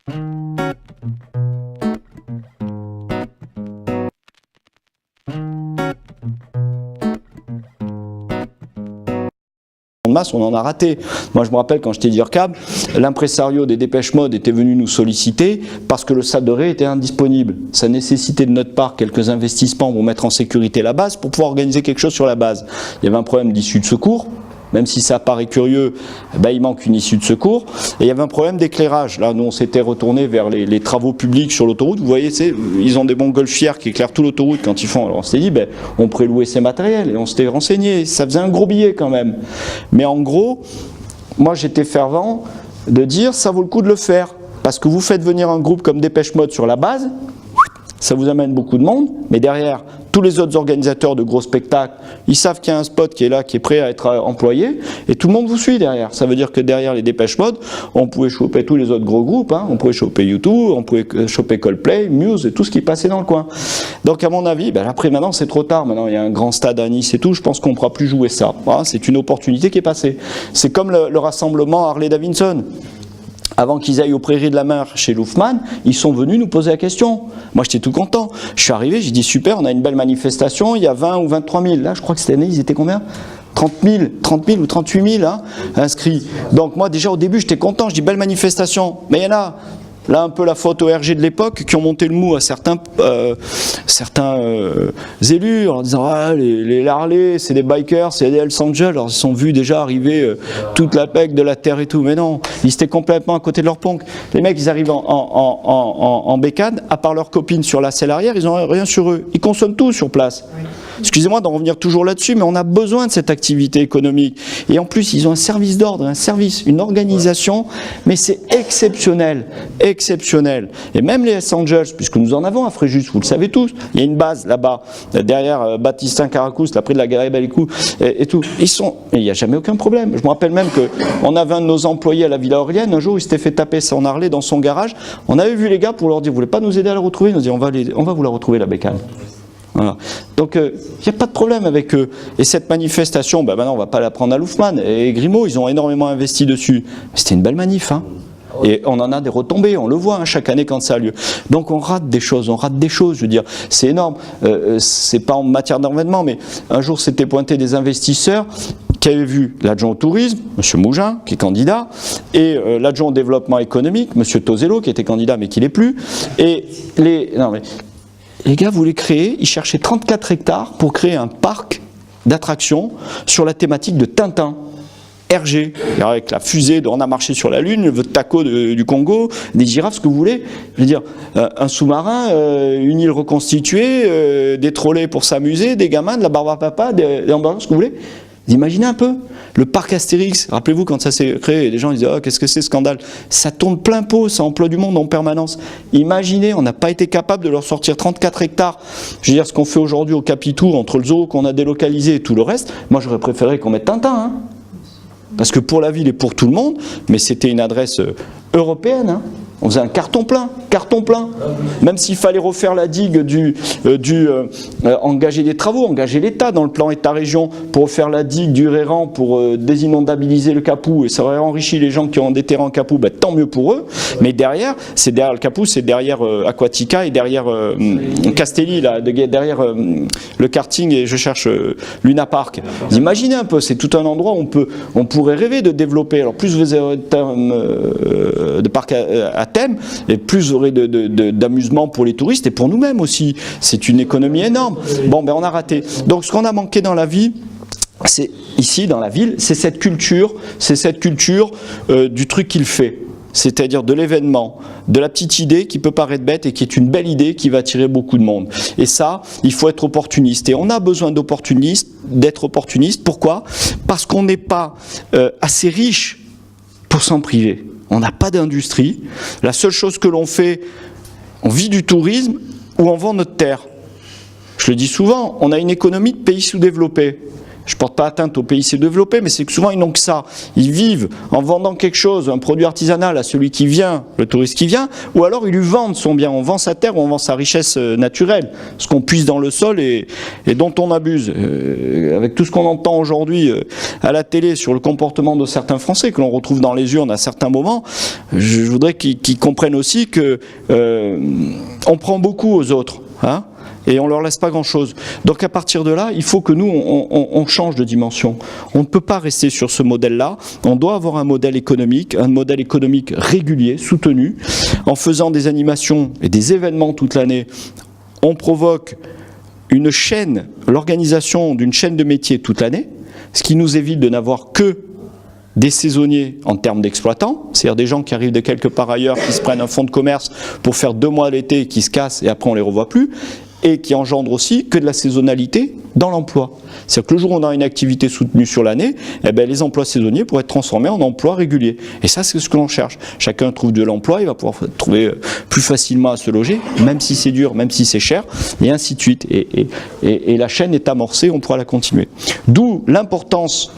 Masse, on en a raté. Moi, je me rappelle quand j'étais DIRCAB, l'impresario des Dépêche Mode était venu nous solliciter parce que le stade de Ré était indisponible. Ça nécessitait de notre part quelques investissements pour mettre en sécurité la base, pour pouvoir organiser quelque chose sur la base. Il y avait un problème d'issue de secours. Même si ça paraît curieux, ben, il manque une issue de secours. Et il y avait un problème d'éclairage. Là, nous, on s'était retourné vers les travaux publics sur l'autoroute. Vous voyez, ils ont des montgolfières qui éclairent toute l'autoroute quand ils font. Alors, on s'était dit, ben, on pourrait louer ces matériels. Et on s'était renseigné. Ça faisait un gros billet quand même. Mais en gros, moi, j'étais fervent de dire, ça vaut le coup de le faire. Parce que vous faites venir un groupe comme Dépêche Mode sur la base, ça vous amène beaucoup de monde, mais derrière, tous les autres organisateurs de gros spectacles, ils savent qu'il y a un spot qui est là, qui est prêt à être employé, et tout le monde vous suit derrière. Ça veut dire que derrière les Dépêche Mode, on pouvait choper tous les autres gros groupes, hein. On pouvait choper U2, on pouvait choper Coldplay, Muse, et tout ce qui passait dans le coin. Donc à mon avis, ben après maintenant c'est trop tard, maintenant il y a un grand stade à Nice et tout, je pense qu'on ne pourra plus jouer ça. Voilà, c'est une opportunité qui est passée. C'est comme le rassemblement Harley-Davidson. Avant qu'ils aillent aux Prairies de la Mer chez Loufman, ils sont venus nous poser la question. Moi, j'étais tout content. Je suis arrivé, j'ai dit super, on a une belle manifestation, il y a 20 ou 23 000. Là, je crois que cette année, ils étaient combien ? 30 000 ou 38 000 hein, inscrits. Donc moi, déjà au début, j'étais content, je dis belle manifestation. Mais il y en a... Là, un peu la faute aux RG de l'époque qui ont monté le mou à certains élus en disant ah, les Harley, c'est des bikers, c'est des Hells Angels. Alors, ils sont vus déjà arriver toute la PEC de la terre et tout. Mais non, ils étaient complètement à côté de leur ponk. Les mecs, ils arrivent en bécane, à part leurs copines sur la selle arrière, ils n'ont rien sur eux. Ils consomment tout sur place. Excusez-moi d'en revenir toujours là-dessus, mais on a besoin de cette activité économique. Et en plus, ils ont un service d'ordre, un service, une organisation, mais c'est exceptionnel. Exceptionnel. Et même les Hells Angels, puisque nous en avons à Fréjus, vous le savez tous, il y a une base là-bas, derrière Baptistin Caracous, là près de la galerie Bellicou, et tout. Il n'y a jamais aucun problème. Je me rappelle même qu'on avait un de nos employés à la Villa Aurelienne, un jour, il s'était fait taper son Harley dans son garage. On avait vu les gars pour leur dire, vous voulez pas nous aider à la retrouver? Ils nous dit, on va vous la retrouver, la bécane. Voilà. Donc il n'y a pas de problème avec eux. Et cette manifestation, ben, maintenant on ne va pas la prendre à Loufman. Et Grimaud, ils ont énormément investi dessus. C'était une belle manif. Hein. Et on en a des retombées, on le voit hein, chaque année quand ça a lieu. Donc on rate des choses, je veux dire. C'est énorme. C'est pas en matière d'environnement, mais un jour s'étaient pointés des investisseurs qui avaient vu l'adjoint au tourisme, M. Mougin, qui est candidat, et l'adjoint au développement économique, M. Tozello, qui était candidat mais qui ne l'est plus. Et les gars voulaient créer, ils cherchaient 34 hectares pour créer un parc d'attractions sur la thématique de Tintin. RG, avec la fusée de On a marché sur la Lune, le taco du Congo, des girafes, ce que vous voulez. Je veux dire, un sous-marin, une île reconstituée, des trolley pour s'amuser, des gamins, de la barbe à papa, des hamburgers, ce que vous voulez. Vous imaginez un peu le parc Astérix, rappelez-vous quand ça s'est créé, les gens disaient oh, qu'est-ce que c'est scandale, ça tourne plein pot, ça emploie du monde en permanence. Imaginez, on n'a pas été capable de leur sortir 34 hectares. Je veux dire, ce qu'on fait aujourd'hui au Capitour, entre le zoo qu'on a délocalisé et tout le reste, moi j'aurais préféré qu'on mette Tintin, hein. Parce que pour la ville et pour tout le monde, mais c'était une adresse européenne, hein. On faisait un carton plein. Même s'il fallait refaire la digue engager des travaux, engager l'État dans le plan État-région pour refaire la digue du Réran pour désinondabiliser le Capou, et ça aurait enrichi les gens qui ont des terrains en Capou, ben, tant mieux pour eux. Mais derrière, c'est derrière le Capou, c'est derrière Aquatica et derrière Castelli, là, derrière le karting, et je cherche Luna Park. Vous imaginez un peu, c'est tout un endroit où on pourrait rêver de développer. Alors plus vous avez de parcs à thème, et plus vous aurez d'amusement pour les touristes et pour nous-mêmes aussi. C'est une économie énorme. Bon, ben on a raté. Donc ce qu'on a manqué dans la vie, c'est ici dans la ville, c'est cette culture du truc qu'il fait. C'est-à-dire de l'événement, de la petite idée qui peut paraître bête et qui est une belle idée qui va attirer beaucoup de monde. Et ça, il faut être opportuniste. Et on a besoin d'être opportuniste. Pourquoi? Parce qu'on n'est pas assez riche pour s'en priver. On n'a pas d'industrie. La seule chose que l'on fait, on vit du tourisme ou on vend notre terre. Je le dis souvent, on a une économie de pays sous-développés. je ne porte pas atteinte aux pays développés, mais c'est que souvent ils n'ont que ça. Ils vivent en vendant quelque chose, un produit artisanal à celui qui vient, le touriste qui vient, ou alors ils lui vendent son bien. On vend sa terre ou on vend sa richesse naturelle, ce qu'on puise dans le sol et dont on abuse. Avec tout ce qu'on entend aujourd'hui à la télé sur le comportement de certains Français, que l'on retrouve dans les urnes à certains moments, je voudrais qu'ils comprennent aussi que on prend beaucoup aux autres, hein, et on ne leur laisse pas grand-chose. Donc à partir de là, il faut que nous, on change de dimension. On ne peut pas rester sur ce modèle-là. On doit avoir un modèle économique régulier, soutenu. En faisant des animations et des événements toute l'année, on provoque une chaîne, l'organisation d'une chaîne de métiers toute l'année, ce qui nous évite de n'avoir que des saisonniers en termes d'exploitants, c'est-à-dire des gens qui arrivent de quelque part ailleurs, qui se prennent un fonds de commerce pour faire 2 mois l'été, qui se cassent et après on ne les revoit plus, et qui engendre aussi que de la saisonnalité dans l'emploi. C'est-à-dire que le jour où on a une activité soutenue sur l'année, eh bien, les emplois saisonniers pourraient être transformés en emplois réguliers. Et ça, c'est ce que l'on cherche. Chacun trouve de l'emploi, il va pouvoir trouver plus facilement à se loger, même si c'est dur, même si c'est cher, et ainsi de suite. Et la chaîne est amorcée, on pourra la continuer. D'où l'importance,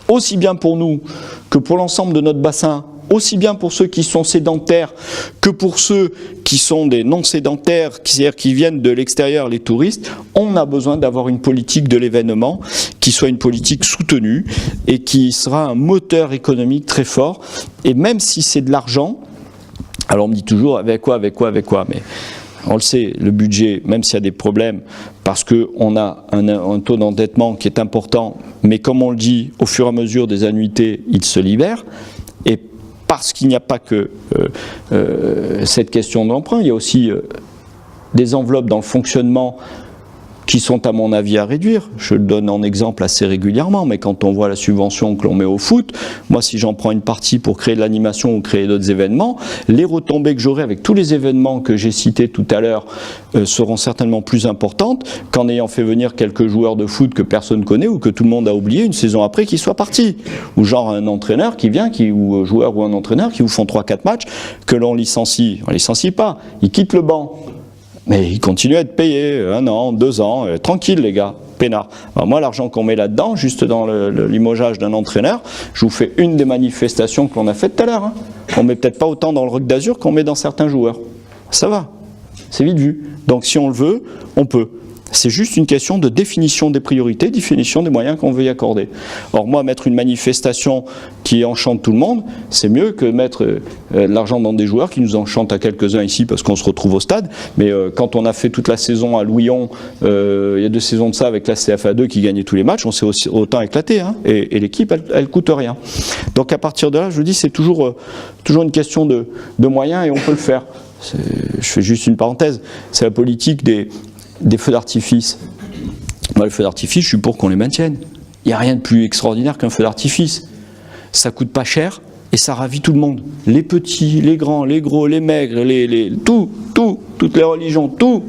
aussi bien pour nous que pour l'ensemble de notre bassin, aussi bien pour ceux qui sont sédentaires que pour ceux qui sont des non-sédentaires, c'est-à-dire qui viennent de l'extérieur, les touristes, on a besoin d'avoir une politique de l'événement qui soit une politique soutenue et qui sera un moteur économique très fort. Et même si c'est de l'argent, alors on me dit toujours avec quoi, mais on le sait, le budget, même s'il y a des problèmes, parce qu'on a un taux d'endettement qui est important, mais comme on le dit, au fur et à mesure des annuités, il se libère. Et parce qu'il n'y a pas que cette question de l'emprunt, il y a aussi des enveloppes dans le fonctionnement qui sont à mon avis à réduire. Je le donne en exemple assez régulièrement, mais quand on voit la subvention que l'on met au foot, moi si j'en prends une partie pour créer de l'animation ou créer d'autres événements, les retombées que j'aurai avec tous les événements que j'ai cités tout à l'heure seront certainement plus importantes qu'en ayant fait venir quelques joueurs de foot que personne ne connaît ou que tout le monde a oublié une saison après qu'ils soient partis. Ou genre un entraîneur qui vient, ou un joueur ou un entraîneur qui vous font 3-4 matchs, que l'on licencie. On ne licencie pas, ils quittent le banc. Mais ils continuent à être payés 1 an, 2 ans, tranquille les gars, peinard. Alors moi l'argent qu'on met là-dedans, juste dans le limogeage d'un entraîneur, je vous fais une des manifestations que l'on a faites tout à l'heure. Hein. On met peut-être pas autant dans le Roc d'Azur qu'on met dans certains joueurs. Ça va, c'est vite vu. Donc si on le veut, on peut. C'est juste une question de définition des priorités, définition des moyens qu'on veut y accorder. Or moi, mettre une manifestation qui enchante tout le monde, c'est mieux que mettre de l'argent dans des joueurs qui nous enchantent à quelques-uns ici parce qu'on se retrouve au stade. Mais quand on a fait toute la saison à Louillon, il y a 2 saisons de ça avec la CFA2 qui gagnait tous les matchs, on s'est autant éclaté. Hein, et l'équipe, elle coûte rien. Donc à partir de là, je vous dis, c'est toujours une question de moyens et on peut le faire. Je fais juste une parenthèse. C'est la politique des feux d'artifice. Moi, les feux d'artifice, je suis pour qu'on les maintienne. Il n'y a rien de plus extraordinaire qu'un feu d'artifice. Ça coûte pas cher et ça ravit tout le monde. Les petits, les grands, les gros, les maigres, toutes les religions, tout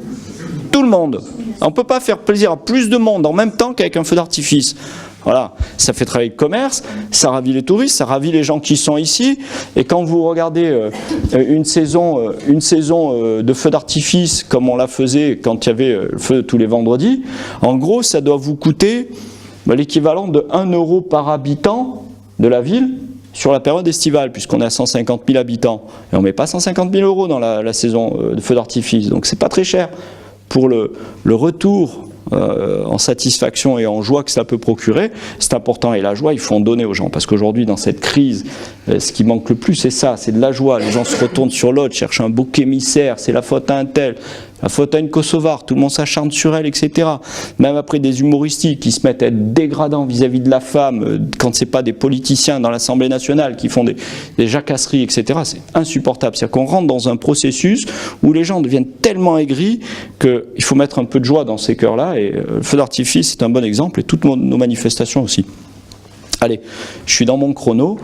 le monde. On ne peut pas faire plaisir à plus de monde en même temps qu'avec un feu d'artifice. Voilà, ça fait travailler le commerce, ça ravit les touristes, ça ravit les gens qui sont ici. Et quand vous regardez une saison de feu d'artifice, comme on la faisait quand il y avait le feu tous les vendredis, en gros, ça doit vous coûter l'équivalent de 1 € par habitant de la ville sur la période estivale, puisqu'on a 150 000 habitants. Et on ne met pas 150 000 € dans la saison de feu d'artifice. Donc c'est pas très cher pour le retour en satisfaction et en joie que ça peut procurer. C'est important, et la joie, il faut en donner aux gens, parce qu'aujourd'hui dans cette crise, ce qui manque le plus c'est ça, c'est de la joie. Les gens se retournent sur l'autre, cherchent un bouc émissaire, c'est la faute à un tel, la faute à une kosovare, tout le monde s'acharne sur elle, etc. Même après des humoristiques qui se mettent à être dégradants vis-à-vis de la femme, quand c'est pas des politiciens dans l'Assemblée nationale qui font des jacasseries, etc. C'est insupportable. C'est-à-dire qu'on rentre dans un processus où les gens deviennent tellement aigris qu'il faut mettre un peu de joie dans ces cœurs-là, et le feu d'artifice c'est un bon exemple, et toutes nos manifestations aussi. Allez, je suis dans mon chrono.